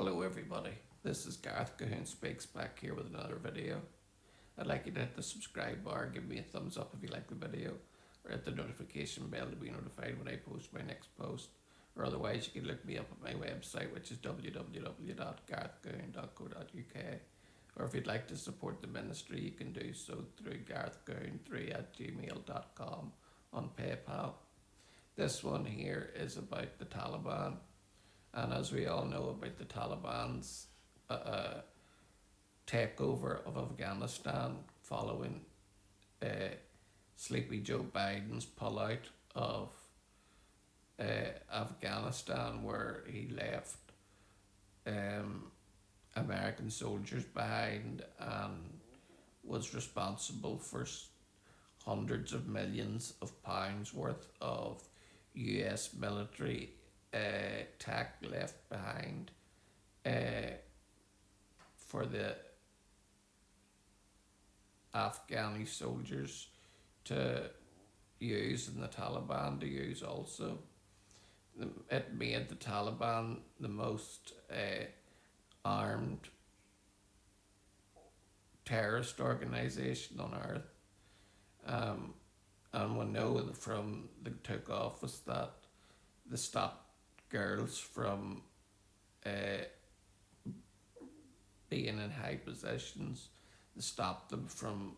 Hello everybody, this is Gareth Cahoon Speaks back here with another video. I'd like you to hit the subscribe bar, give me a thumbs up if you like the video, or hit the notification bell to be notified when I post my next post, or otherwise you can look me up at my website, which is www.garethcahoon.co.uk, or if you'd like to support the ministry you can do so through garethcahoon3@gmail.com on PayPal. This one here is about the Taliban. And as we all know about the Taliban's takeover of Afghanistan following Sleepy Joe Biden's pullout of Afghanistan, where he left American soldiers behind and was responsible for hundreds of millions of pounds worth of US military tech left behind for the Afghani soldiers to use and the Taliban to use also. It made the Taliban the most armed terrorist organization on earth. And we know from the took office that they stopped girls from being in high positions. They stopped them from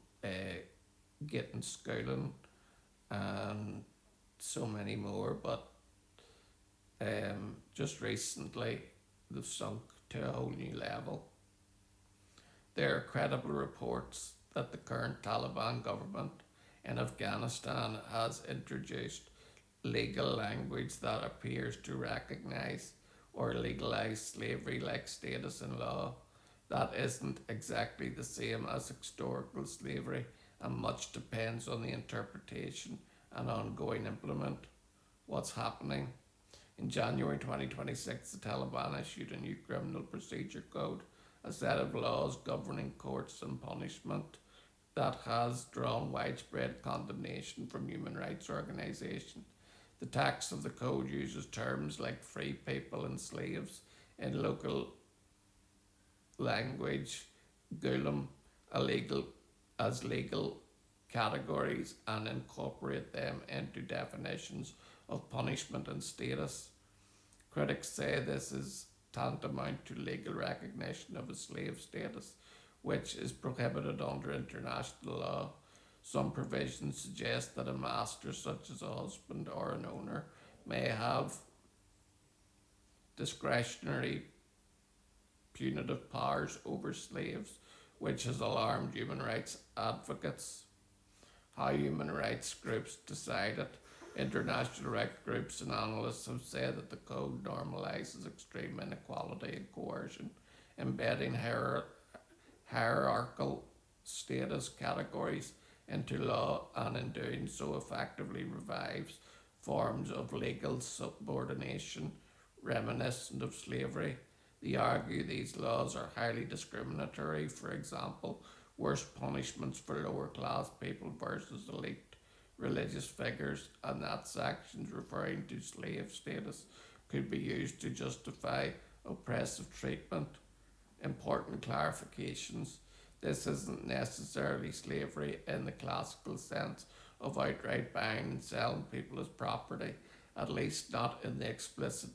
getting schooling and so many more. But just recently they've sunk to a whole new level. There are credible reports that the current Taliban government in Afghanistan has introduced legal language that appears to recognize or legalize slavery-like status in law. That isn't exactly the same as historical slavery, and much depends on the interpretation and ongoing implement. What's happening? In January 2026, the Taliban issued a new criminal procedure code, a set of laws governing courts and punishment that has drawn widespread condemnation from human rights organisations. The text of the code uses terms like free people and slaves in local language, ghulam, as legal categories, and incorporate them into definitions of punishment and status. Critics say this is tantamount to legal recognition of a slave status, which is prohibited under international law. Some provisions suggest that a master, such as a husband or an owner, may have discretionary punitive powers over slaves, which has alarmed human rights advocates. How human rights groups decide it. International rights groups and analysts have said that the code normalizes extreme inequality and coercion, embedding hierarchical status categories into law, and in doing so effectively revives forms of legal subordination reminiscent of slavery. They argue these laws are highly discriminatory. For example, worse punishments for lower class people versus elite religious figures, and that sections referring to slave status could be used to justify oppressive treatment. Important clarifications. This isn't necessarily slavery in the classical sense of outright buying and selling people as property, at least not in the explicit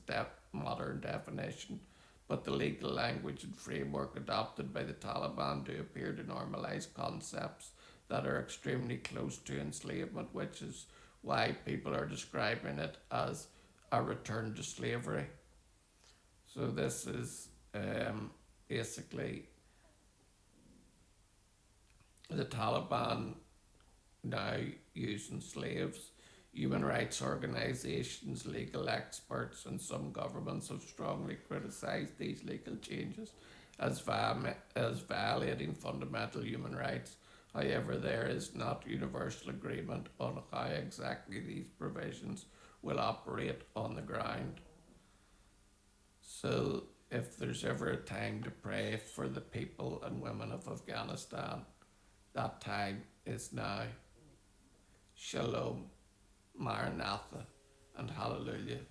modern definition, but the legal language and framework adopted by the Taliban do appear to normalise concepts that are extremely close to enslavement, which is why people are describing it as a return to slavery. So this is basically the Taliban now using slaves. Human rights organisations, legal experts, and some governments have strongly criticised these legal changes as violating fundamental human rights. However, there is not universal agreement on how exactly these provisions will operate on the ground. So, if there's ever a time to pray for the people and women of Afghanistan, that time is now. Shalom, Maranatha, and Hallelujah.